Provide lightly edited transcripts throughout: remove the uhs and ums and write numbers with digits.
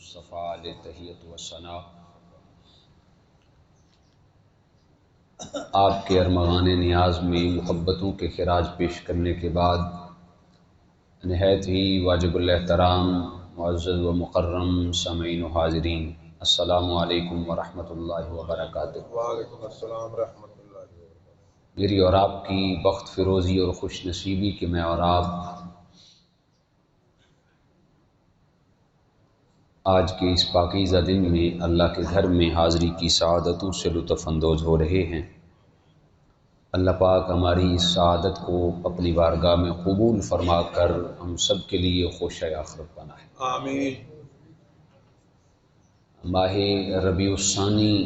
المصطفیٰ علیہ تحیت و ثنا۔ آپ کے ارمغان نیاز میں محبتوں کے خراج پیش کرنے کے بعد نہایت ہی واجب الاحترام معزز و مکرم سامعین و حاضرین، السلام علیکم ورحمۃ اللہ وبرکاتہ۔ وعلیکم السلام ورحمۃ اللہ وبرکاتہ۔ میری اور آپ کی بخت فروزی اور خوش نصیبی کہ میں اور آپ آج کے اس پاکیزہ دن میں اللہ کے گھر میں حاضری کی سعادتوں سے لطف اندوز ہو رہے ہیں۔ اللہ پاک ہماری اس سعادت کو اپنی بارگاہ میں قبول فرما کر ہم سب کے لیے خوش آخرت بنائے۔ آمین۔ ماہ ربیع الثانی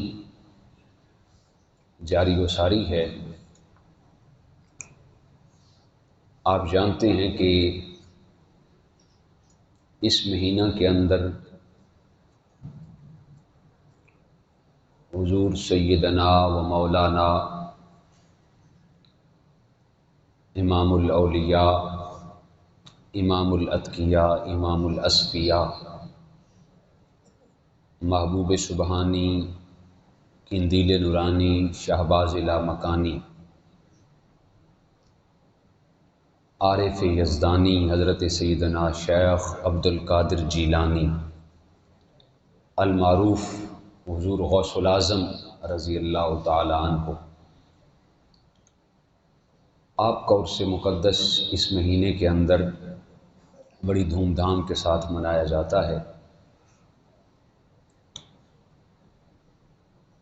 جاری و ساری ہے۔ آپ جانتے ہیں کہ اس مہینہ کے اندر حضور سیدنا و مولانا امام الاولیاء، امام الاتقیاء، امام الاصفیاء، محبوب سبحانی، قندیل نورانی، شہباز لامکانی، عارف یزدانی حضرت سیدنا شیخ عبد القادر جیلانی المعروف حضور غوث العظم رضی اللہ تعالی عنہ، آپ کا عرس مقدس اس مہینے کے اندر بڑی دھوم دھام کے ساتھ منایا جاتا ہے۔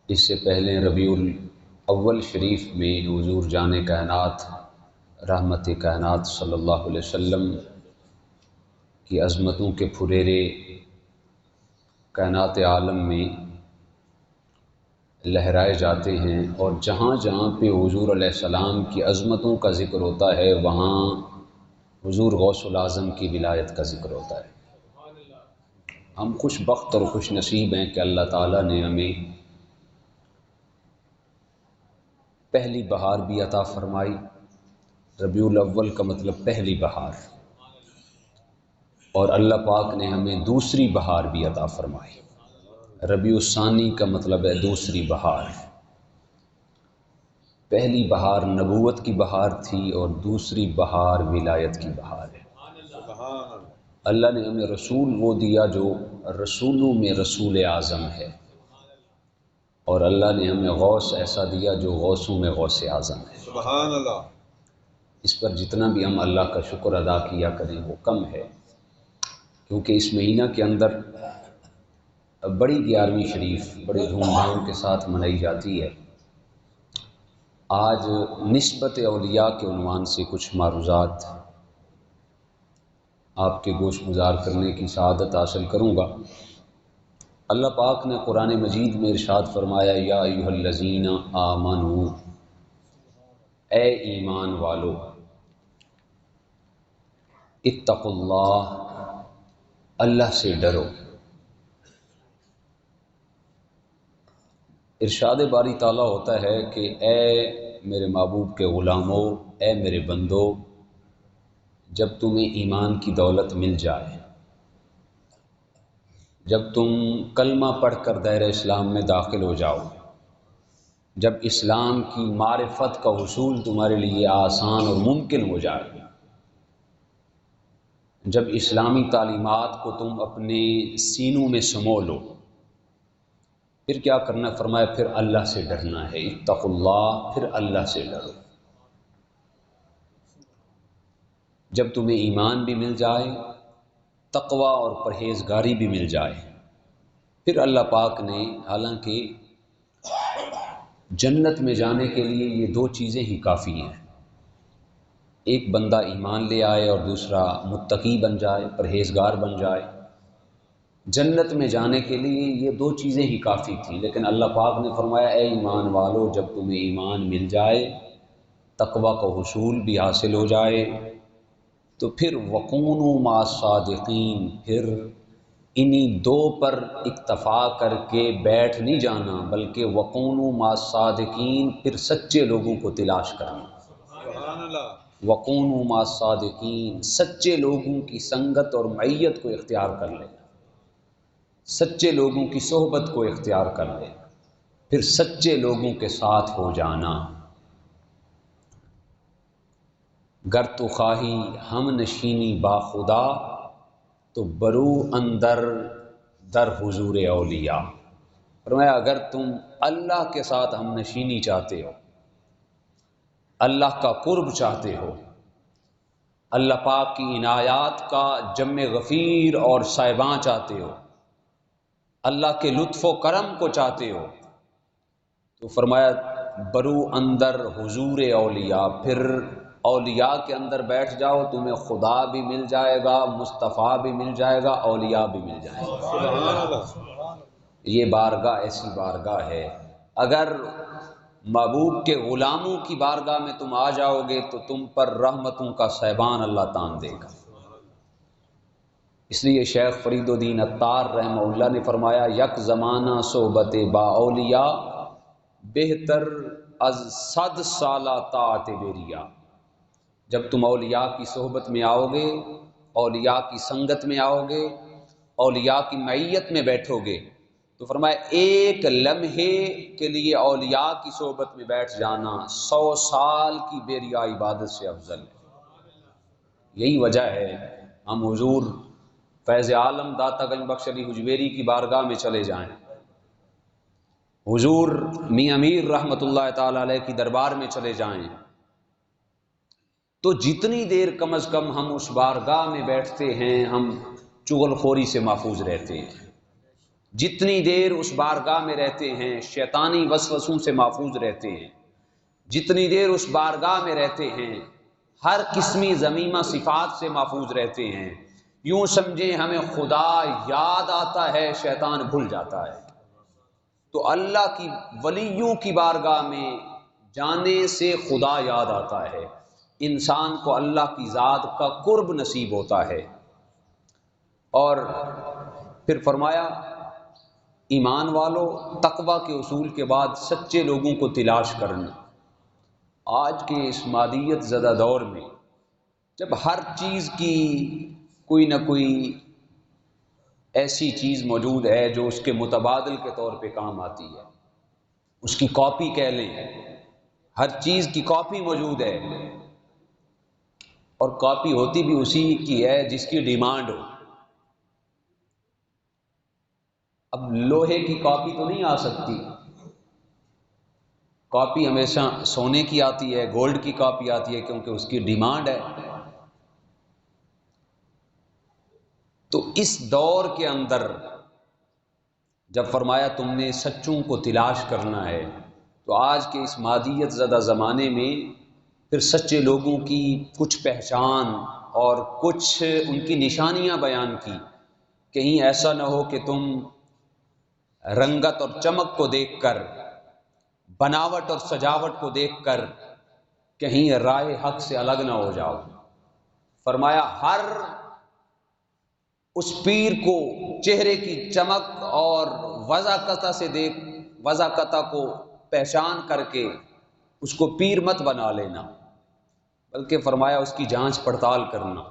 اس سے پہلے ربیع الاول شریف میں حضور جان کائنات رحمت کائنات صلی اللہ علیہ وسلم کی عظمتوں کے پھریرے کائنات عالم میں لہرائے جاتے ہیں، اور جہاں جہاں پہ حضور علیہ السلام کی عظمتوں کا ذکر ہوتا ہے وہاں حضور غوث العظم کی ولایت کا ذکر ہوتا ہے۔ ہم خوش بخت اور خوش نصیب ہیں کہ اللہ تعالیٰ نے ہمیں پہلی بہار بھی عطا فرمائی۔ ربیع الاول کا مطلب پہلی بہار، اور اللہ پاک نے ہمیں دوسری بہار بھی عطا فرمائی۔ ربیع الثانی کا مطلب ہے دوسری بہار۔ پہلی بہار نبوت کی بہار تھی اور دوسری بہار ولایت کی بہار ہے۔ اللہ نے ہمیں رسول وہ دیا جو رسولوں میں رسول اعظم ہے، اور اللہ نے ہمیں غوث ایسا دیا جو غوثوں میں غوث اعظم ہے۔ سبحان اللہ۔ اس پر جتنا بھی ہم اللہ کا شکر ادا کیا کریں وہ کم ہے، کیونکہ اس مہینہ کے اندر بڑی 11ویں شریف بڑے دھوم دھام کے ساتھ منائی جاتی ہے۔ آج نسبت اولیاء کے عنوان سے کچھ معروضات آپ کے گوش گزار کرنے کی سعادت حاصل کروں گا۔ اللہ پاک نے قرآن مجید میں ارشاد فرمایا، یا ایھا الذین آمنوا، اے ایمان والو، اتقوا اللہ، اللہ سے ڈرو۔ ارشاد باری تعالیٰ ہوتا ہے کہ اے میرے محبوب کے غلاموں، اے میرے بندو، جب تمہیں ایمان کی دولت مل جائے، جب تم کلمہ پڑھ کر دائرہ اسلام میں داخل ہو جاؤ، جب اسلام کی معرفت کا حصول تمہارے لیے آسان اور ممکن ہو جائے، جب اسلامی تعلیمات کو تم اپنے سینوں میں سمو لو، پھر کیا کرنا؟ فرمایا پھر اللہ سے ڈرنا ہے۔ اتقوا اللہ، پھر اللہ سے ڈرو۔ جب تمہیں ایمان بھی مل جائے، تقوی اور پرہیزگاری بھی مل جائے، پھر اللہ پاک نے، حالانکہ جنت میں جانے کے لیے یہ دو چیزیں ہی کافی ہیں، ایک بندہ ایمان لے آئے اور دوسرا متقی بن جائے، پرہیزگار بن جائے۔ جنت میں جانے کے لیے یہ دو چیزیں ہی کافی تھیں، لیکن اللہ پاک نے فرمایا اے ایمان والو، جب تمہیں ایمان مل جائے، تقوی کا حصول بھی حاصل ہو جائے، تو پھر وَكُونُوا مَعَ الصَّادِقِينَ، پھر انہی دو پر اکتفا کر کے بیٹھ نہیں جانا، بلکہ وَكُونُوا مَعَ الصَّادِقِينَ، پھر سچے لوگوں کو تلاش کرنا۔ سبحان اللہ۔ وَكُونُوا مَعَ الصَّادِقِينَ، سچے لوگوں کی سنگت اور معیت کو اختیار کر لینا۔ سچے لوگوں کی صحبت کو اختیار کر لے، پھر سچے لوگوں کے ساتھ ہو جانا۔ گر تو خواہی ہم نشینی با خدا، تو برو اندر در حضور اولیاء۔ فرمایا اگر تم اللہ کے ساتھ ہم نشینی چاہتے ہو، اللہ کا قرب چاہتے ہو، اللہ پاک کی عنایات کا جم غفیر اور صاحباں چاہتے ہو، اللہ کے لطف و کرم کو چاہتے ہو، تو فرمایا برو اندر حضور اولیاء، پھر اولیاء کے اندر بیٹھ جاؤ، تمہیں خدا بھی مل جائے گا، مصطفیٰ بھی مل جائے گا، اولیاء بھی مل جائے گا۔ سبحان اللہ۔ یہ بارگاہ ایسی بارگاہ ہے، اگر محبوب کے غلاموں کی بارگاہ میں تم آ جاؤ گے تو تم پر رحمتوں کا سیبان اللہ تان دے گا۔ اس لیے شیخ فرید الدین عطار رحمہ اللہ نے فرمایا یک زمانہ صحبت با اولیاء بہتر از 100 سالہ طاعت بیریا۔ جب تم اولیاء کی صحبت میں آؤ گے، اولیاء کی سنگت میں آؤ گے، اولیاء کی معیت میں بیٹھو گے، تو فرمایا ایک لمحے کے لیے اولیاء کی صحبت میں بیٹھ جانا 100 سال کی بیریا عبادت سے افضل ہے۔ یہی وجہ ہے ہم حضور فیض عالم داتا گنج بخش علی حجویری کی بارگاہ میں چلے جائیں، حضور میاں امیر رحمۃ اللہ تعالی علیہ کی دربار میں چلے جائیں، تو جتنی دیر کم از کم ہم اس بارگاہ میں بیٹھتے ہیں ہم چغل خوری سے محفوظ رہتے ہیں، جتنی دیر اس بارگاہ میں رہتے ہیں شیطانی وسوسوں سے محفوظ رہتے ہیں، جتنی دیر اس بارگاہ میں رہتے ہیں ہر قسمی ذمیمہ صفات سے محفوظ رہتے ہیں۔ یوں سمجھیں ہمیں خدا یاد آتا ہے، شیطان بھول جاتا ہے۔ تو اللہ کی ولیوں کی بارگاہ میں جانے سے خدا یاد آتا ہے، انسان کو اللہ کی ذات کا قرب نصیب ہوتا ہے۔ اور پھر فرمایا ایمان والو تقوی کے اصول کے بعد سچے لوگوں کو تلاش کرنا۔ آج کے اس مادیت زدہ دور میں جب ہر چیز کی کوئی نہ کوئی ایسی چیز موجود ہے جو اس کے متبادل کے طور پہ کام آتی ہے، اس کی کاپی کہہ لیں، ہر چیز کی کاپی موجود ہے، اور کاپی ہوتی بھی اسی کی ہے جس کی ڈیمانڈ ہو۔ اب لوہے کی کاپی تو نہیں آ سکتی، کاپی ہمیشہ سونے کی آتی ہے، گولڈ کی کاپی آتی ہے، کیونکہ اس کی ڈیمانڈ ہے۔ تو اس دور کے اندر جب فرمایا تم نے سچوں کو تلاش کرنا ہے، تو آج کے اس مادیت زدہ زمانے میں پھر سچے لوگوں کی کچھ پہچان اور کچھ ان کی نشانیاں بیان کی۔ کہیں ایسا نہ ہو کہ تم رنگت اور چمک کو دیکھ کر، بناوٹ اور سجاوٹ کو دیکھ کر کہیں راہ حق سے الگ نہ ہو جاؤ۔ فرمایا ہر اس پیر کو چہرے کی چمک اور وضاقتہ کو پہچان کر کے اس کو پیر مت بنا لینا، بلکہ فرمایا اس کی جانچ پڑتال کرنا،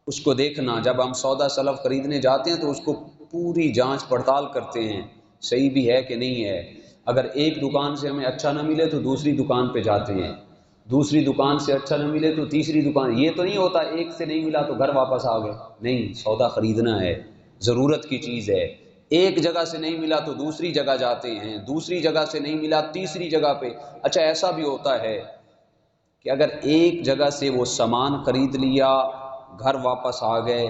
اس کو دیکھنا۔ جب ہم سودا سلف خریدنے جاتے ہیں تو اس کو پوری جانچ پڑتال کرتے ہیں، صحیح بھی ہے کہ نہیں ہے۔ اگر ایک دکان سے ہمیں اچھا نہ ملے تو دوسری دکان پہ جاتے ہیں، دوسری دکان سے اچھا نہ ملے تو تیسری دکان۔ یہ تو نہیں ہوتا ایک سے نہیں ملا تو گھر واپس آ گئے، نہیں، سودا خریدنا ہے، ضرورت کی چیز ہے۔ ایک جگہ سے نہیں ملا تو دوسری جگہ جاتے ہیں، دوسری جگہ سے نہیں ملا تیسری جگہ پہ۔ اچھا ایسا بھی ہوتا ہے کہ اگر ایک جگہ سے وہ سامان خرید لیا، گھر واپس آ گئے،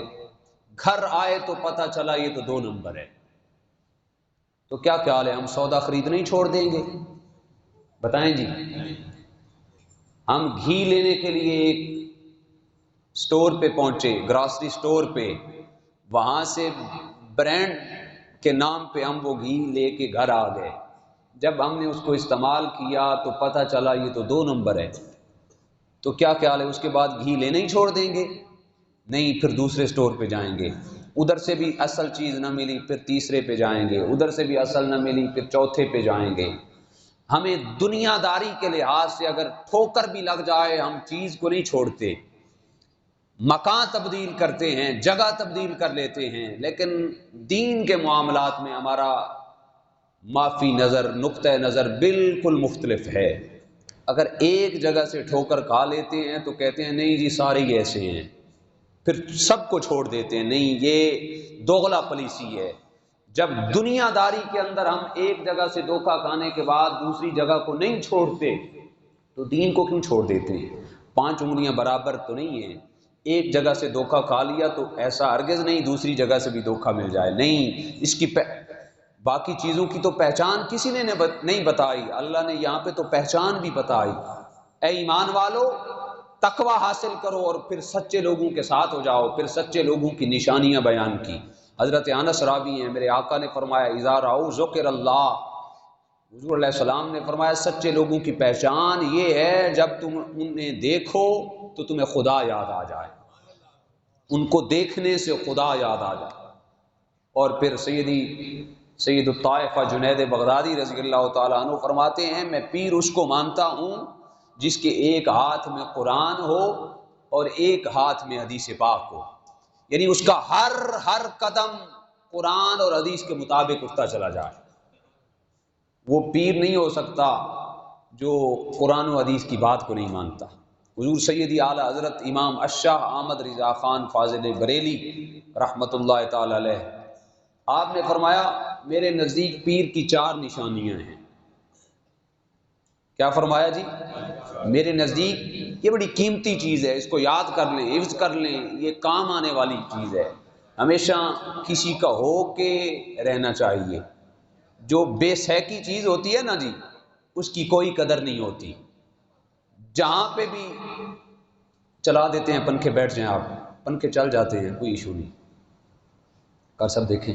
گھر آئے تو پتہ چلا یہ تو 2 نمبر ہے، تو کیا خیال ہے ہم سودا خریدنا ہی چھوڑ دیں گے؟ بتائیں جی۔ ہم گھی لینے کے لیے ایک سٹور پہ پہنچے، گراسری سٹور پہ، وہاں سے برانڈ کے نام پہ ہم وہ گھی لے کے گھر آ گئے۔ جب ہم نے اس کو استعمال کیا تو پتہ چلا یہ تو 2 نمبر ہے، تو کیا خیال ہے اس کے بعد گھی لینا ہی چھوڑ دیں گے؟ نہیں، پھر دوسرے سٹور پہ جائیں گے، ادھر سے بھی اصل چیز نہ ملی پھر تیسرے پہ جائیں گے، ادھر سے بھی اصل نہ ملی پھر چوتھے پہ جائیں گے۔ ہمیں دنیا داری کے لحاظ سے اگر ٹھوکر بھی لگ جائے ہم چیز کو نہیں چھوڑتے۔ مکان تبدیل کرتے ہیں، جگہ تبدیل کر لیتے ہیں، لیکن دین کے معاملات میں ہمارا معافی نظر، نقطہ نظر بالکل مختلف ہے۔ اگر ایک جگہ سے ٹھوکر کھا لیتے ہیں تو کہتے ہیں نہیں جی سارے ہی ایسے ہیں، پھر سب کو چھوڑ دیتے ہیں۔ نہیں، یہ دوغلا پالیسی ہے۔ جب دنیا داری کے اندر ہم ایک جگہ سے دھوکہ کھانے کے بعد دوسری جگہ کو نہیں چھوڑتے تو دین کو کیوں چھوڑ دیتے ہیں؟ 5 انگلیاں برابر تو نہیں ہیں۔ ایک جگہ سے دھوکہ کھا لیا تو ایسا ہرگز نہیں دوسری جگہ سے بھی دھوکہ مل جائے، نہیں، اس کی باقی چیزوں کی تو پہچان کسی نے نہیں بتائی، اللہ نے یہاں پہ تو پہچان بھی بتائی۔ اے ایمان والو، تقوی حاصل کرو اور پھر سچے لوگوں کے ساتھ ہو جاؤ، پھر سچے لوگوں کی نشانیاں بیان کی۔ حضرت انس راوی ہیں، میرے آقا نے فرمایا اذا رأوا ذکر اللہ، حضور علیہ السلام نے فرمایا سچے لوگوں کی پہچان یہ ہے جب تم انہیں دیکھو تو تمہیں خدا یاد آ جائے، ان کو دیکھنے سے خدا یاد آ جائے۔ اور پھر سید الطائفہ جنید بغدادی رضی اللہ تعالیٰ عنہ فرماتے ہیں میں پیر اس کو مانتا ہوں جس کے ایک ہاتھ میں قرآن ہو اور ایک ہاتھ میں حدیث پاک ہو، یعنی اس کا ہر قدم قرآن اور حدیث کے مطابق اٹھتا چلا جائے۔ وہ پیر نہیں ہو سکتا جو قرآن و حدیث کی بات کو نہیں مانتا۔ حضور سیدی اعلیٰ حضرت امام الشاہ احمد رضا خان فاضل بریلی رحمۃ اللہ تعالی علیہ، آپ نے فرمایا میرے نزدیک پیر کی 4 نشانیاں ہیں۔ کیا فرمایا جی؟ میرے نزدیک یہ بڑی قیمتی چیز ہے، اس کو یاد کر لیں، حفظ کر لیں، یہ کام آنے والی چیز ہے۔ ہمیشہ کسی کا ہو کے رہنا چاہیے۔ جو بے سیکی چیز ہوتی ہے نا جی، اس کی کوئی قدر نہیں ہوتی۔ جہاں پہ بھی چلا دیتے ہیں پنکھے، بیٹھ جائیں آپ، پنکھے چل جاتے ہیں، کوئی ایشو نہیں۔ کر سب دیکھیں،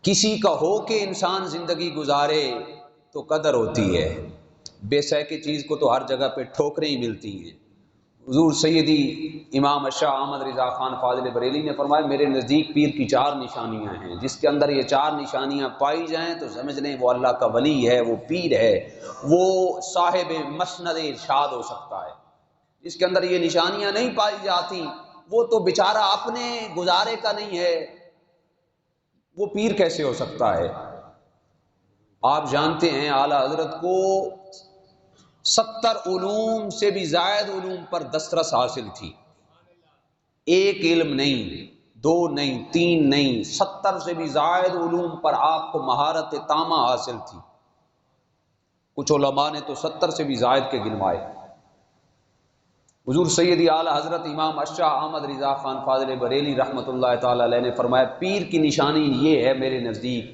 کسی کا ہو کے انسان زندگی گزارے تو قدر ہوتی ہے۔ بے سیکی چیز کو تو ہر جگہ پہ ٹھوکریں ہی ملتی ہیں۔ حضور سیدی امام الشاہ احمد رضا خان فاضل بریلی نے فرمایا میرے نزدیک پیر کی 4 نشانیاں ہیں، جس کے اندر یہ 4 نشانیاں پائی جائیں تو سمجھ لیں وہ اللہ کا ولی ہے، وہ پیر ہے، وہ صاحب مسند ارشاد ہو سکتا ہے۔ جس کے اندر یہ نشانیاں نہیں پائی جاتی وہ تو بیچارہ اپنے گزارے کا نہیں ہے، وہ پیر کیسے ہو سکتا ہے؟ آپ جانتے ہیں اعلیٰ حضرت کو 70 علوم سے بھی زائد علوم پر دسترس حاصل تھی۔ ایک علم نہیں، 2 نہیں، 3 نہیں، 70 سے بھی زائد علوم پر آپ کو مہارت تامہ حاصل تھی۔ کچھ علماء نے تو 70 سے بھی زائد کے گنوائے۔ حضور سیدی اعلیٰ حضرت امام الشاہ احمد رضا خان فاضل بریلی رحمۃ اللہ تعالی علیہ نے فرمایا پیر کی نشانی یہ ہے میرے نزدیک،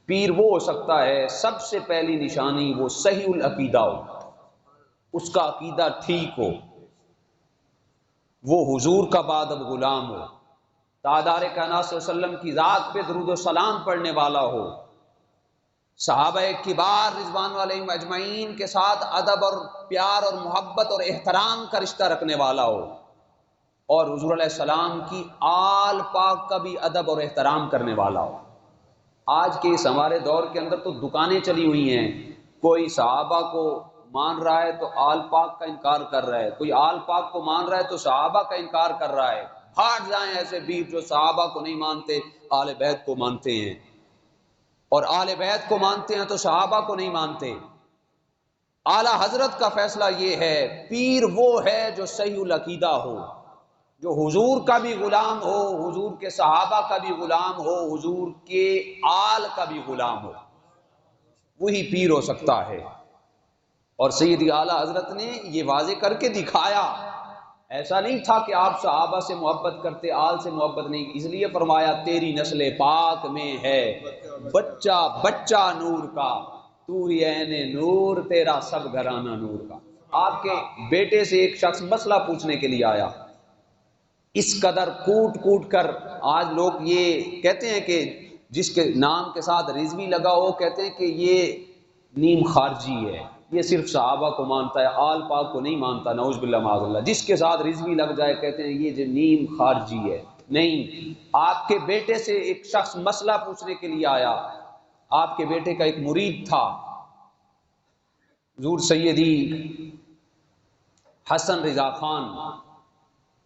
پیر وہ ہو سکتا ہے سب سے پہلی نشانی وہ صحیح العقیدہ ہو، اس کا عقیدہ ٹھیک ہو، وہ حضور کا بادب غلام ہو، تاجدار کائنات صلی اللہ علیہ وسلم کی ذات پہ درود و سلام پڑھنے والا ہو، صحابہ کبار رضوان علیہم اجمعین کے ساتھ ادب اور پیار اور محبت اور احترام کا رشتہ رکھنے والا ہو، اور حضور علیہ السلام کی آل پاک کا بھی ادب اور احترام کرنے والا ہو۔ آج کے اس ہمارے دور کے اندر تو دکانیں چلی ہوئی ہیں، کوئی صحابہ کو مان رہا ہے تو آل پاک کا انکار کر رہا ہے، کوئی آل پاک کو مان رہا ہے تو صحابہ کا انکار کر رہا ہے۔ ہٹ جائیں ایسے بھی جو صحابہ کو نہیں مانتے، آل بیت کو مانتے ہیں، اور آل بیت کو مانتے ہیں تو صحابہ کو نہیں مانتے۔ اعلیٰ حضرت کا فیصلہ یہ ہے پیر وہ ہے جو صحیح العقیدہ ہو، جو حضور کا بھی غلام ہو، حضور کے صحابہ کا بھی غلام ہو، حضور کے آل کا بھی غلام ہو، وہی پیر ہو سکتا ہے۔ اور سیدی اعلیٰ حضرت نے یہ واضح کر کے دکھایا، ایسا نہیں تھا کہ آپ صحابہ سے محبت کرتے، آل سے محبت نہیں، اس لیے فرمایا تیری نسل پاک میں ہے بچہ بچہ نور کا، تو ہی عین نور تیرا سب گھرانہ نور کا۔ آپ کے بیٹے سے ایک شخص مسئلہ پوچھنے کے لیے آیا، اس قدر کوٹ کوٹ کر آج لوگ یہ کہتے ہیں کہ جس کے نام کے ساتھ رضوی لگا ہو کہتے ہیں کہ یہ نیم خارجی ہے، یہ صرف صحابہ کو مانتا ہے، آل پاک کو نہیں مانتا، نعوذ باللہ معاذ اللہ۔ جس کے ساتھ رضوی لگ جائے کہتے ہیں یہ جو نیم خارجی ہے۔ نہیں، آپ کے بیٹے سے ایک شخص مسئلہ پوچھنے کے لیے آیا، آپ کے بیٹے کا ایک مرید تھا، حضور سیدی حسن رضا خان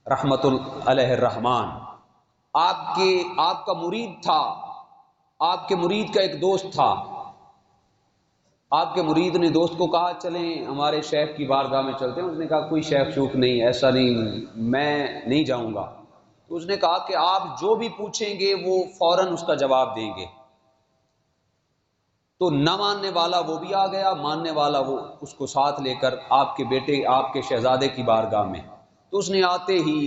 رحمت علیہ الرحمان، آپ کا مرید تھا، آپ کے مرید کا ایک دوست تھا۔ آپ کے مرید نے دوست کو کہا چلیں ہمارے شیخ کی بارگاہ میں چلتے ہیں۔ اس نے کہا کوئی شیخ شوخ نہیں، ایسا نہیں، میں نہیں جاؤں گا۔ تو اس نے کہا کہ آپ جو بھی پوچھیں گے وہ فوراً اس کا جواب دیں گے۔ تو نہ ماننے والا وہ بھی آ گیا، ماننے والا وہ اس کو ساتھ لے کر آپ کے بیٹے، آپ کے شہزادے کی بارگاہ میں۔ تو اس نے آتے ہی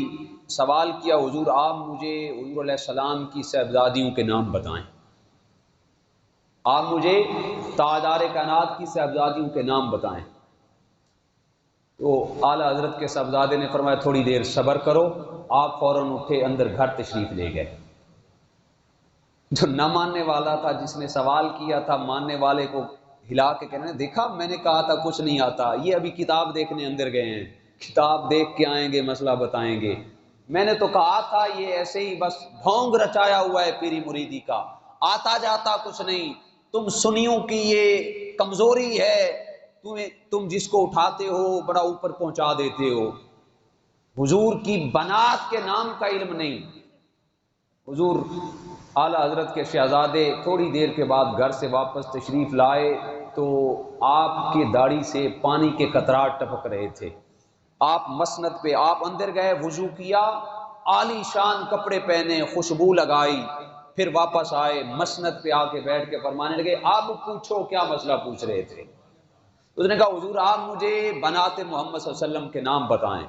سوال کیا حضور آپ مجھے حضور علیہ السلام کی صاحبزادیوں کے نام بتائیں، آپ مجھے تاجدار کائنات کی صاحبزادیوں کے نام بتائیں۔ تو اعلیٰ حضرت کے صاحبزادے نے فرمایا تھوڑی دیر صبر کرو۔ آپ فوراً اٹھے، اندر گھر تشریف لے گئے۔ جو نہ ماننے والا تھا، جس نے سوال کیا تھا، ماننے والے کو ہلا کے کہنے دیکھا میں نے کہا تھا کچھ نہیں آتا، یہ ابھی کتاب دیکھنے اندر گئے ہیں، کتاب دیکھ کے آئیں گے مسئلہ بتائیں گے۔ میں نے تو کہا تھا یہ ایسے ہی بس ڈھونگ رچایا ہوا ہے پیری مریدی کا، آتا جاتا کچھ نہیں۔ تم سنیوں کی یہ کمزوری ہے، تم جس کو اٹھاتے ہو بڑا اوپر پہنچا دیتے ہو۔ حضور کی بنات کے نام کا علم نہیں۔ حضور اعلیٰ حضرت کے شہزادے تھوڑی دیر کے بعد گھر سے واپس تشریف لائے تو آپ کی داڑھی سے پانی کے قطرات ٹپک رہے تھے۔ آپ مسند پہ، آپ اندر گئے، وضو کیا، عالی شان کپڑے پہنے، خوشبو لگائی، پھر واپس آئے، مسند پہ آ کے بیٹھ کے فرمانے لگے آپ پوچھو کیا مسئلہ پوچھ رہے تھے۔ اس نے کہا حضور آپ مجھے بنات محمد صلی اللہ علیہ وسلم کے نام بتائیں،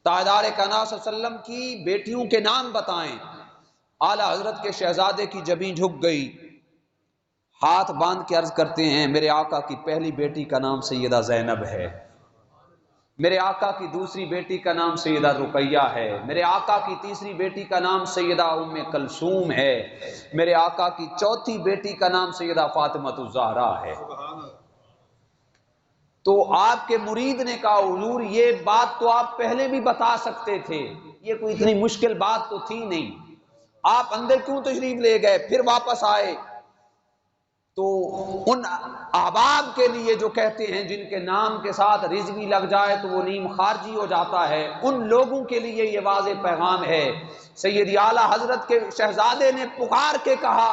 تاجدار کائنات صلی اللہ علیہ وسلم کی بیٹیوں کے نام بتائیں۔ اعلیٰ حضرت کے شہزادے کی جبیں جھک گئی، ہاتھ باندھ کے عرض کرتے ہیں میرے آقا کی پہلی بیٹی کا نام سیدہ زینب ہے، میرے آقا کی دوسری بیٹی کا نام سیدہ رقیہ ہے، میرے آقا کی تیسری بیٹی کا نام سیدہ ام کلثوم ہے، میرے آقا کی چوتھی بیٹی کا نام سیدہ فاطمۃ الزہرا ہے۔ تو آپ کے مرید نے کہا حضور یہ بات تو آپ پہلے بھی بتا سکتے تھے، یہ کوئی اتنی مشکل بات تو تھی نہیں، آپ اندر کیوں تشریف لے گئے پھر واپس آئے؟ تو ان احباب کے لیے جو کہتے ہیں جن کے نام کے ساتھ رضوی لگ جائے تو وہ نیم خارجی ہو جاتا ہے، ان لوگوں کے لیے یہ واضح پیغام ہے۔ سیدی اعلیٰ حضرت کے شہزادے نے پکار کے کہا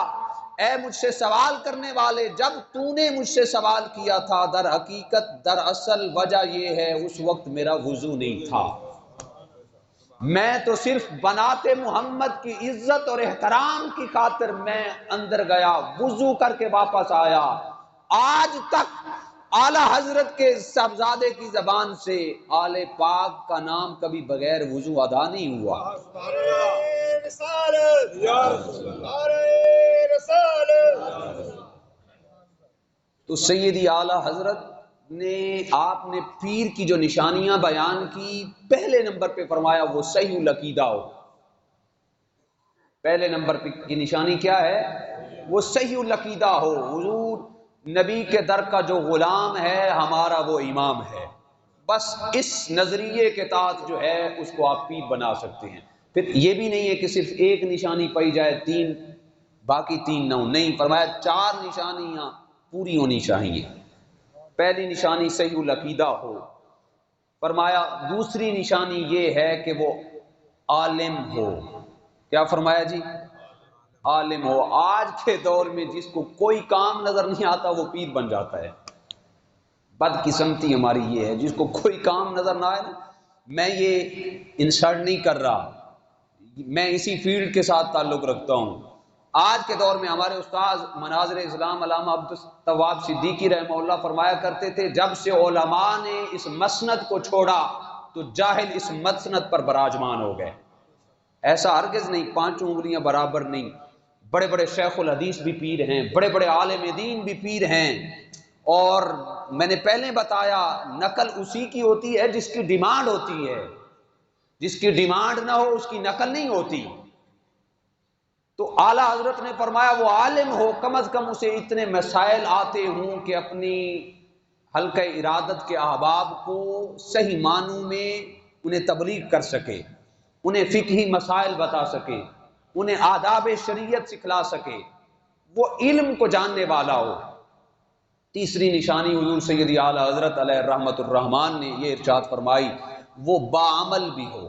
اے مجھ سے سوال کرنے والے، جب تو نے مجھ سے سوال کیا تھا در حقیقت در اصل وجہ یہ ہے اس وقت میرا وضو نہیں تھا، میں تو صرف بنات محمد کی عزت اور احترام کی خاطر میں اندر گیا، وضو کر کے واپس آیا۔ آج تک اعلیٰ حضرت کے صاحبزادے کی زبان سے آل پاک کا نام کبھی بغیر وضو ادا نہیں ہوا۔ تو سیدی اعلیٰ حضرت نے آپ نے پیر کی جو نشانیاں بیان کی، پہلے نمبر پہ فرمایا وہ صحیح العقیدہ ہو۔ پہلے نمبر پہ کی نشانی کیا ہے؟ وہ صحیح العقیدہ ہو، حضور نبی کے در کا جو غلام ہے ہمارا وہ امام ہے، بس اس نظریے کے تحت جو ہے اس کو آپ پیر بنا سکتے ہیں۔ پھر یہ بھی نہیں ہے کہ صرف ایک نشانی پائی جائے تین باقی تین نہ ہو، نہیں، فرمایا چار نشانیاں پوری ہونی چاہیے۔ پہلی نشانی صحیح العقیدہ ہو، فرمایا دوسری نشانی یہ ہے کہ وہ عالم ہو۔ کیا فرمایا جی؟ عالم ہو۔ آج کے دور میں جس کو کوئی کام نظر نہیں آتا وہ پیر بن جاتا ہے، بدقسمتی ہماری یہ ہے، جس کو کوئی کام نظر نہ آئے نا، میں یہ انسرٹ نہیں کر رہا، میں اسی فیلڈ کے ساتھ تعلق رکھتا ہوں۔ آج کے دور میں ہمارے استاد مناظر اسلام علامہ عبدالتواب صدیقی رحمہ اللہ فرمایا کرتے تھے جب سے علماء نے اس مسند کو چھوڑا تو جاہل اس مسند پر براجمان ہو گئے۔ ایسا ہرگز نہیں، پانچوں انگلیاں برابر نہیں، بڑے بڑے شیخ الحدیث بھی پیر ہیں، بڑے بڑے عالم دین بھی پیر ہیں، اور میں نے پہلے بتایا نقل اسی کی ہوتی ہے جس کی ڈیمانڈ ہوتی ہے، جس کی ڈیمانڈ نہ ہو اس کی نقل نہیں ہوتی۔ تو اعلیٰ حضرت نے فرمایا وہ عالم ہو، کم از کم اسے اتنے مسائل آتے ہوں کہ اپنی حلقہ ارادت کے احباب کو صحیح معنوں میں انہیں تبلیغ کر سکے، انہیں فقہی مسائل بتا سکے، انہیں آداب شریعت سکھلا سکے، وہ علم کو جاننے والا ہو۔ تیسری نشانی حضور سیدی اعلیٰ حضرت علیہ رحمت الرحمان نے یہ ارشاد فرمائی وہ باعمل بھی ہو۔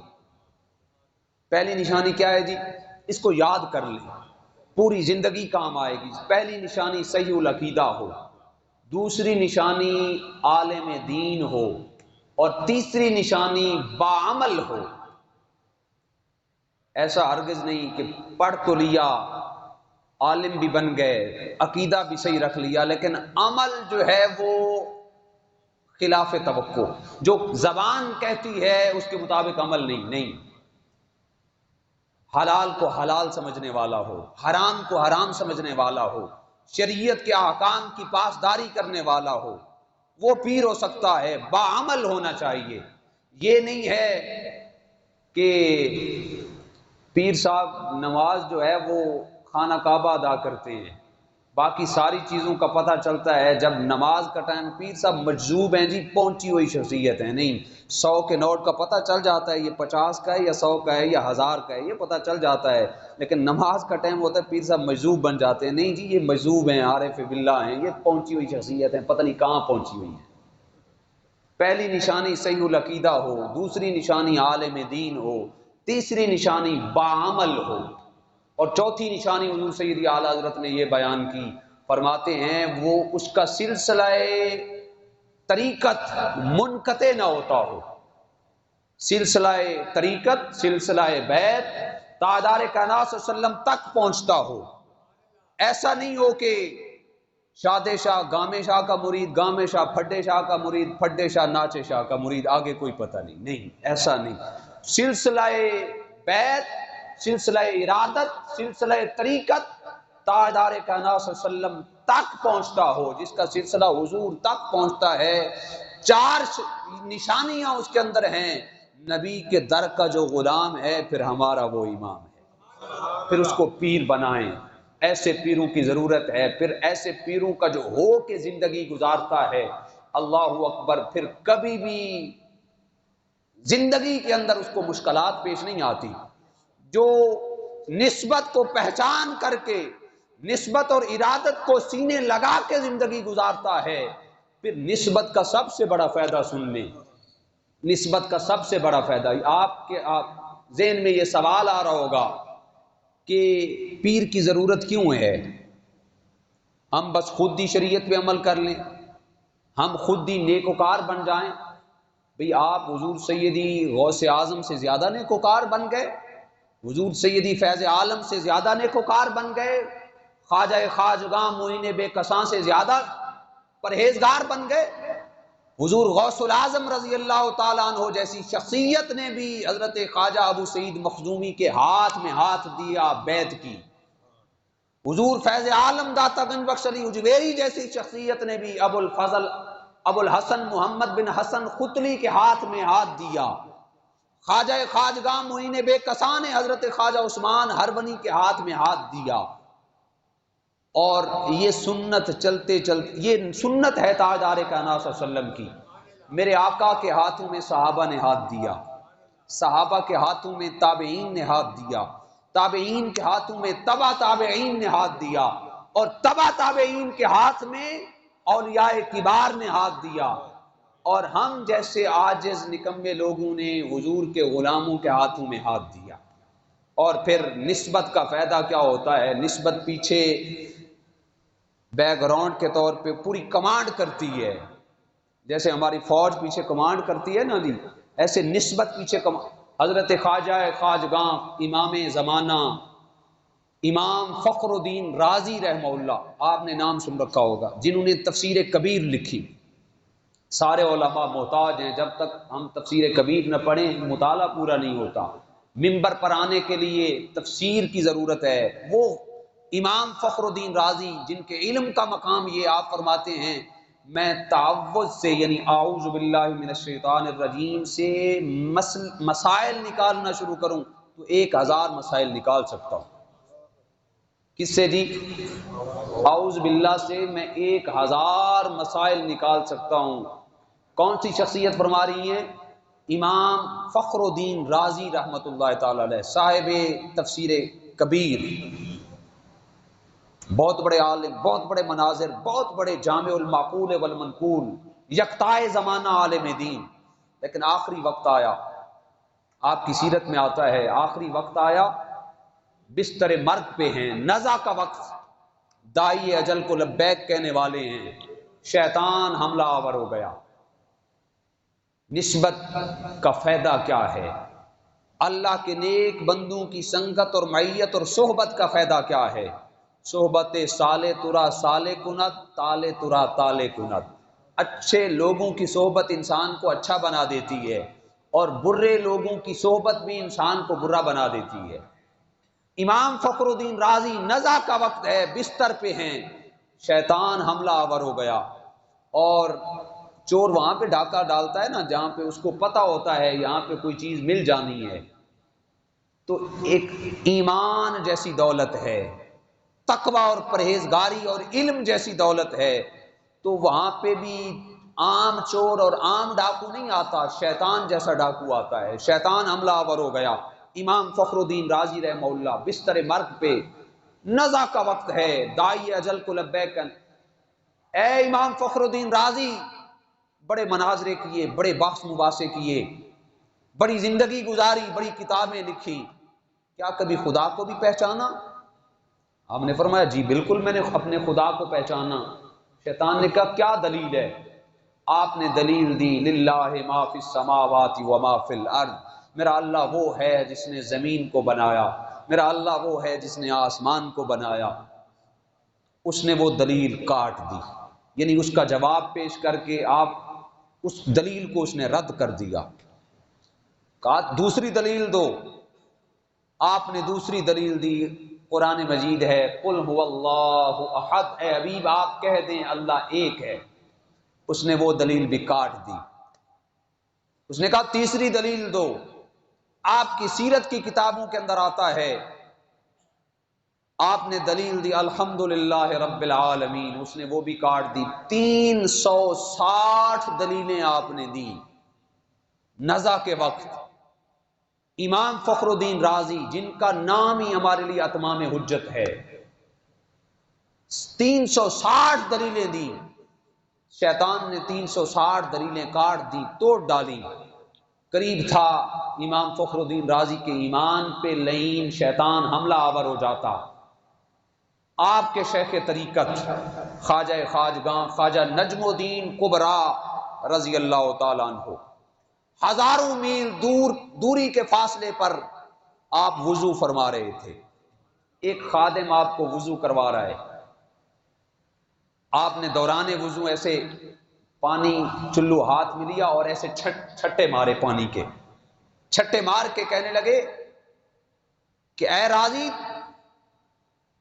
پہلی نشانی کیا ہے جی؟ اس کو یاد کر لیں، پوری زندگی کام آئے گی۔ پہلی نشانی صحیح العقیدہ ہو، دوسری نشانی عالم دین ہو، اور تیسری نشانی باعمل ہو۔ ایسا ہرگز نہیں کہ پڑھ تو لیا، عالم بھی بن گئے، عقیدہ بھی صحیح رکھ لیا، لیکن عمل جو ہے وہ خلاف توقع، جو زبان کہتی ہے اس کے مطابق عمل نہیں۔ حلال کو حلال سمجھنے والا ہو، حرام کو حرام سمجھنے والا ہو، شریعت کے احکام کی پاسداری کرنے والا ہو، وہ پیر ہو سکتا ہے، باعمل ہونا چاہیے۔ یہ نہیں ہے کہ پیر صاحب نماز جو ہے وہ خانہ کعبہ ادا کرتے ہیں، باقی ساری چیزوں کا پتہ چلتا ہے جب نماز کا ٹائم، پیر صاحب مجذوب ہیں جی، پہنچی ہوئی شخصیت ہے، نہیں 100 کے نوٹ کا پتہ چل جاتا ہے یہ 50 کا ہے یا 100 کا ہے یا 1000 کا ہے، یہ پتہ چل جاتا ہے، لیکن نماز کا ٹائم ہوتا ہے پیر صاحب مجذوب بن جاتے ہیں، نہیں جی یہ مجذوب ہیں، عارف باللہ ہیں، یہ پہنچی ہوئی شخصیت ہیں، پتہ نہیں کہاں پہنچی ہوئی ہیں۔ پہلی نشانی صحیح العقیدہ ہو، دوسری نشانی عالم دین ہو، تیسری نشانی باعمل ہو، اور چوتھی نشانی حضور سیدی اعلیٰ حضرت نے یہ بیان کی، فرماتے ہیں وہ اس کا سلسلہ طریقت منقطع نہ ہوتا ہو، سلسلہ طریقت، سلسلہ بیت تاجدار کائنات صلی اللہ علیہ وسلم تک پہنچتا ہو۔ ایسا نہیں ہو کہ شادے شاہ گامے شاہ کا مرید، گامے شاہ پھڈے شاہ کا مرید، پھڈے شاہ ناچے شاہ کا مرید، آگے کوئی پتہ نہیں، ایسا نہیں۔ سلسلہ بیت، سلسلہ ارادت، سلسلہ طریقت تاجدار کائنات صلی اللہ علیہ وسلم تک پہنچتا ہو، جس کا سلسلہ حضور تک پہنچتا ہے۔ 4 نشانیاں اس کے اندر ہیں، نبی کے در کا جو غلام ہے پھر ہمارا وہ امام ہے، پھر اس کو پیر بنائیں، ایسے پیروں کی ضرورت ہے، پھر ایسے پیروں کا جو ہو کے زندگی گزارتا ہے، اللہ اکبر، پھر کبھی بھی زندگی کے اندر اس کو مشکلات پیش نہیں آتی۔ جو نسبت کو پہچان کر کے، نسبت اور ارادت کو سینے لگا کے زندگی گزارتا ہے، پھر نسبت کا سب سے بڑا فائدہ سن لیں، نسبت کا سب سے بڑا فائدہ، آپ کے ذہن میں یہ سوال آ رہا ہوگا کہ پیر کی ضرورت کیوں ہے؟ ہم بس خود ہی شریعت پہ عمل کر لیں، ہم خود ہی نیکوکار بن جائیں؟ بھئی آپ حضور سیدی غوث اعظم سے زیادہ نیکوکار بن گئے، حضور سیدی فیض عالم سے زیادہ نیکوکار بن گئے، خواجہ خواجگاں معین بے کساں سے زیادہ پرہیزگار بن گئے۔ حضور غوث العظم رضی اللہ تعالیٰ عنہ جیسی شخصیت نے بھی حضرت خواجہ ابو سعید مخزومی کے ہاتھ میں ہاتھ دیا، بیعت کی۔ حضور فیض عالم داتا گنج بخش علی اجویری جیسی شخصیت نے بھی ابو الفضل ابو الحسن محمد بن حسن ختلی کے ہاتھ میں ہاتھ دیا۔ خواجہ خواجگاں معین بے کساں نے حضرت خواجہ عثمان ہربنی کے ہاتھ میں ہاتھ دیا، اور یہ سنت چلتے چلتے، یہ سنت ہے تاجدار کائنات صلی اللہ علیہ وسلم کی۔ میرے آقا کے ہاتھوں میں صحابہ نے ہاتھ دیا، صحابہ کے ہاتھوں میں تابعین نے ہاتھ دیا، تابعین کے ہاتھوں میں تبع تابعین نے ہاتھ دیا، اور تبع تابعین کے ہاتھ میں اولیاء کبار نے ہاتھ دیا، اور ہم جیسے عاجز نکمے لوگوں نے حضور کے غلاموں کے ہاتھوں میں ہاتھ دیا۔ اور پھر نسبت کا فائدہ کیا ہوتا ہے؟ نسبت پیچھے بیک گراؤنڈ کے طور پہ پوری کمانڈ کرتی ہے، جیسے ہماری فوج پیچھے کمانڈ کرتی ہے نا جی، ایسے نسبت پیچھے حضرت خواجہ خواجگاں امام زمانہ امام فخر الدین رازی رحمہ اللہ، آپ نے نام سن رکھا ہوگا، جنہوں نے تفسیر کبیر لکھی۔ سارے علماء محتاج ہیں، جب تک ہم تفسیر کبیر نہ پڑھیں مطالعہ پورا نہیں ہوتا۔ منبر پر آنے کے لیے تفسیر کی ضرورت ہے۔ وہ امام فخر الدین رازی جن کے علم کا مقام یہ، آپ فرماتے ہیں میں تعوذ سے، یعنی اعوذ باللہ من الشیطان الرجیم سے مسائل نکالنا شروع کروں تو 1000 مسائل نکال سکتا ہوں۔ کس سے جی؟ اعوذ باللہ سے میں 1000 مسائل نکال سکتا ہوں۔ کون سی شخصیت فرما رہی ہے؟ امام فخر الدین رازی رحمت اللہ تعالی علیہ، صاحب تفسیر کبیر۔ بہت بڑے عالم، بہت بڑے مناظر، بہت بڑے جامع المعقول والمنقول، یکتائے زمانہ عالم دین، لیکن آخری وقت آیا، آپ کی سیرت میں آتا ہے آخری وقت آیا، بستر مرگ پہ ہیں، نزع کا وقت، دائی اجل کو لبیک کہنے والے ہیں، شیطان حملہ آور ہو گیا۔ نسبت کا فائدہ کیا ہے؟ اللہ کے نیک بندوں کی سنگت اور معیت اور صحبت کا فائدہ کیا ہے؟ صحبت سالے ترا سالے کنت، تالے ترا تالے کنت۔ اچھے لوگوں کی صحبت انسان کو اچھا بنا دیتی ہے، اور برے لوگوں کی صحبت بھی انسان کو برا بنا دیتی ہے۔ امام فخر الدین رازی، نزع کا وقت ہے، بستر پہ ہیں، شیطان حملہ آور ہو گیا، اور چور وہاں پہ ڈاکہ ڈالتا ہے نا جہاں پہ اس کو پتہ ہوتا ہے یہاں پہ کوئی چیز مل جانی ہے، تو ایک ایمان جیسی دولت ہے، تقوی اور پرہیزگاری اور علم جیسی دولت ہے، تو وہاں پہ بھی عام چور اور عام ڈاکو نہیں آتا، شیطان جیسا ڈاکو آتا ہے۔ شیطان حملہ آور ہو گیا، امام فخر الدین رازی رحمہ اللہ بستر مرگ پہ، نزع کا وقت ہے، دائی اجل کو لبیک کن۔ اے امام فخر الدین رازی، بڑے مناظرے کیے، بڑے بحث مباحثے کیے، بڑی زندگی گزاری، بڑی کتابیں لکھی، کیا کبھی خدا کو بھی پہچانا؟ آپ نے فرمایا جی بالکل میں نے اپنے خدا کو پہچانا۔ شیطان نے کہا کیا دلیل ہے؟ آپ نے دلیل دی، للہ ما فی السماوات و ما فی الارض، میرا اللہ وہ ہے جس نے زمین کو بنایا، میرا اللہ وہ ہے جس نے آسمان کو بنایا۔ اس نے وہ دلیل کاٹ دی، یعنی اس کا جواب پیش کر کے آپ اس دلیل کو اس نے رد کر دیا، کہا دوسری دلیل دو۔ آپ نے دوسری دلیل دی، قرآن مجید ہے، قل هو اللہ احد، اے حبیب آپ کہہ دیں اللہ ایک ہے۔ اس نے وہ دلیل بھی کاٹ دی۔ اس نے کہا تیسری دلیل دو۔ آپ کی سیرت کی کتابوں کے اندر آتا ہے، آپ نے دلیل دی الحمدللہ رب العالمین، اس نے وہ بھی کاٹ دی۔ 360 دلیلیں آپ نے دی نزع کے وقت۔ امام فخر الدین رازی، جن کا نام ہی ہمارے لیے اتمام حجت ہے، 360 دلیلیں دی، شیطان نے 360 دلیلیں کاٹ دی، توڑ ڈالی۔ قریب تھا امام فخر الدین رازی کے ایمان پہ لعین شیطان حملہ آور ہو جاتا۔ آپ کے شیخ طریقت خواجہ خواجگاں خواجہ نجم الدین کبرا رضی اللہ تعالیٰ عنہ، ہزاروں میل دوری کے فاصلے پر آپ وضو فرما رہے تھے، ایک خادم آپ کو وضو کروا رہا ہے، آپ نے دوران وضو ایسے پانی چلو ہاتھ میں لیا اور ایسے چھٹے مارے، پانی کے چھٹے مار کے کہنے لگے کہ اے رازی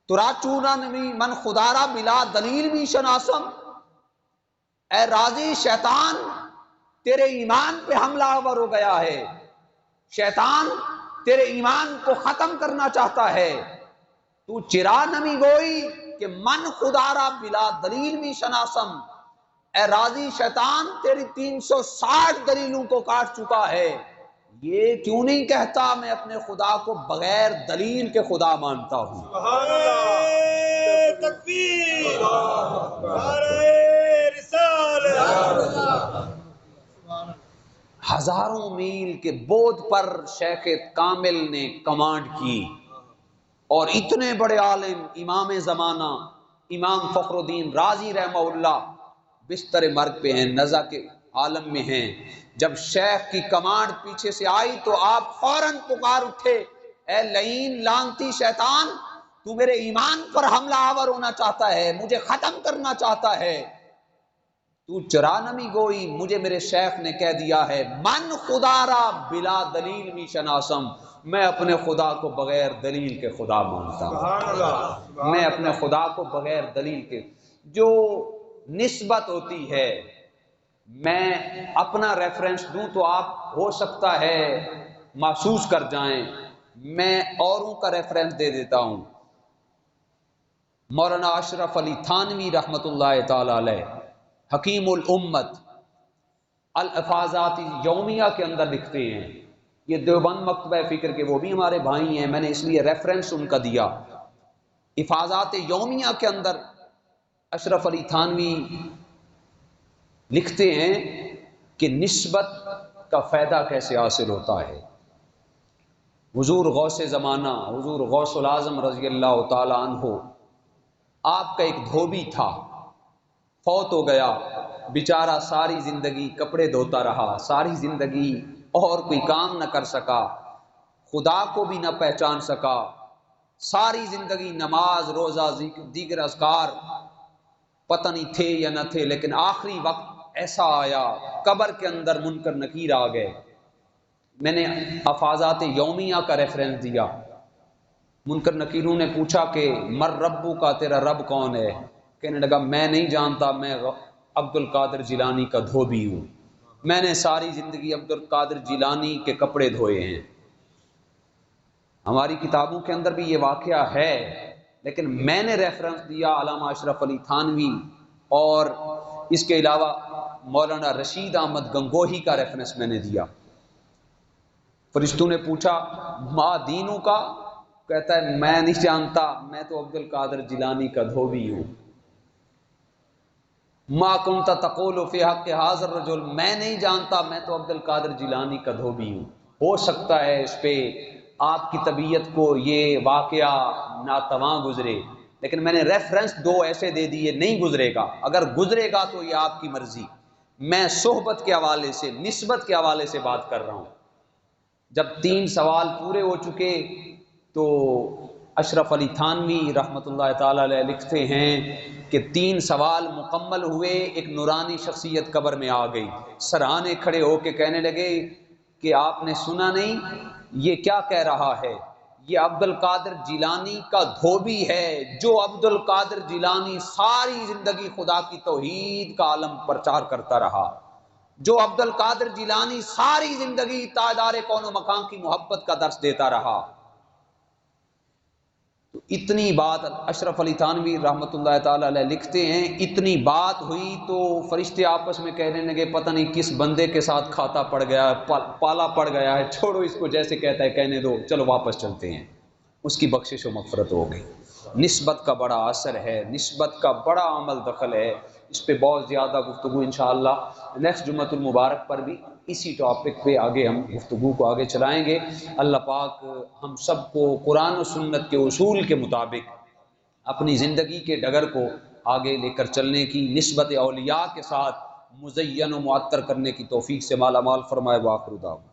ترا چوننمی من خدارا بلا دلیل بھی شناسم، اے رازی شیطان تیرے ایمان پہ حملہ آور ہو گیا ہے، شیطان تیرے ایمان کو ختم کرنا چاہتا ہے، تو چرا نمی گوئی کہ من خدارا بلا دلیل بھی شناسم، اے رازی شیطان تیری 360 دلیلوں کو کاٹ چکا ہے، یہ کیوں نہیں کہتا میں اپنے خدا کو بغیر دلیل کے خدا مانتا ہوں؟ سبحان اللہ، تکبیر، نعرہ رسالت۔ ہزاروں میل کے بودھ پر شیخ کامل نے کمانڈ کی، اور اتنے بڑے عالم امام زمانہ امام فخر الدین رازی رحمہ اللہ بستر مرگ پہ ہیں، نزع کے عالم میں ہیں۔ جب شیخ کی کمانڈ پیچھے سے آئی تو آپ فوراً پکار اٹھے، اے لعین لعنتی شیطان، تو میرے ایمان پر حملہ آور ہونا چاہتا ہے، مجھے ختم کرنا چاہتا ہے، تو چرا نمی گوئی، مجھے میرے شیخ نے کہہ دیا ہے من خدارا بلا دلیل می شناسم، میں اپنے خدا کو بغیر دلیل کے خدا مانتا ہوں، میں اپنے خدا کو بغیر دلیل کے۔ جو نسبت ہوتی ہے، میں اپنا ریفرنس دوں تو آپ ہو سکتا ہے محسوس کر جائیں، میں اوروں کا ریفرنس دے دیتا ہوں۔ مولانا اشرف علی تھانوی رحمۃ اللہ تعالی علیہ، حکیم الامت، الافاظات یومیہ کے اندر لکھتے ہیں، یہ دیوبند مکتبہ فکر کے وہ بھی ہمارے بھائی ہیں، میں نے اس لیے ریفرنس ان کا دیا۔ حفاظات یومیہ کے اندر اشرف علی تھانوی لکھتے ہیں کہ نسبت کا فائدہ کیسے حاصل ہوتا ہے۔ حضور غوث زمانہ حضور غوث العظم رضی اللہ تعالی عنہ، آپ کا ایک دھوبی تھا، فوت ہو گیا بیچارہ، ساری زندگی کپڑے دھوتا رہا، ساری زندگی اور کوئی کام نہ کر سکا، خدا کو بھی نہ پہچان سکا، ساری زندگی نماز روزہ دیگر اذکار پتہ نہیں تھے یا نہ تھے، لیکن آخری وقت ایسا آیا، قبر کے اندر منکر نکیر آ گئے۔ میں نے افاظات یومیہ کا ریفرنس دیا، منکر نکیروں نے پوچھا کہ مر ربو کا، تیرا رب کون ہے؟ کہنے لگا میں نہیں جانتا، میں عبد القادر جیلانی کا دھوبی ہوں، میں نے ساری زندگی عبد القادر جیلانی کے کپڑے دھوئے ہیں۔ ہماری کتابوں کے اندر بھی یہ واقعہ ہے، لیکن میں نے ریفرنس دیا علامہ اشرف علی تھانوی، اور اس کے علاوہ مولانا رشید احمد گنگوہی کا ریفرنس میں نے دیا۔ فرشتوں نے پوچھا ما دینوں کا، کہتا ہے میں نہیں جانتا، میں تو عبد القادر جیلانی کا دھوبی ہوں۔ ما کنت تقول فی حق ھذا الرجل، میں نہیں جانتا، میں تو عبد القادر جیلانی کا دھوبی ہوں۔ ہو سکتا ہے اس پہ آپ کی طبیعت کو یہ واقعہ ناتواں گزرے، لیکن میں نے ریفرنس دو ایسے دے دیے، نہیں گزرے گا، اگر گزرے گا تو یہ آپ کی مرضی۔ میں صحبت کے حوالے سے، نسبت کے حوالے سے بات کر رہا ہوں۔ جب 3 سوال پورے ہو چکے تو اشرف علی تھانوی رحمۃ اللہ تعالی علیہ لکھتے ہیں کہ 3 سوال مکمل ہوئے، ایک نورانی شخصیت قبر میں آ گئی، سرہانے کھڑے ہو کے کہنے لگے کہ آپ نے سنا نہیں یہ کیا کہہ رہا ہے؟ یہ عبد القادر جیلانی کا دھوبی ہے، جو عبد القادر جیلانی ساری زندگی خدا کی توحید کا عالم پرچار کرتا رہا، جو عبد القادر جیلانی ساری زندگی تاجدار کون و مکان کی محبت کا درس دیتا رہا۔ تو اتنی بات اشرف علی تھانوی رحمۃ اللہ تعالی علیہ لکھتے ہیں، اتنی بات ہوئی تو فرشتے آپس میں کہنے لگے پتہ نہیں کس بندے کے ساتھ کھاتا پڑ گیا ہے، پالا پڑ گیا ہے، چھوڑو اس کو، جیسے کہتا ہے کہنے دو، چلو واپس چلتے ہیں۔ اس کی بخشش و مغفرت ہو گئی۔ نسبت کا بڑا اثر ہے، نسبت کا بڑا عمل دخل ہے، اس پہ بہت زیادہ گفتگو انشاءاللہ نیکسٹ جمعۃ المبارک پر بھی اسی ٹاپک پہ آگے ہم گفتگو کو آگے چلائیں گے۔ اللہ پاک ہم سب کو قرآن و سنت کے اصول کے مطابق اپنی زندگی کے ڈگر کو آگے لے کر چلنے کی، نسبت اولیاء کے ساتھ مزین و معطر کرنے کی توفیق سے مالا مال فرمائے۔ وآخر دعوانا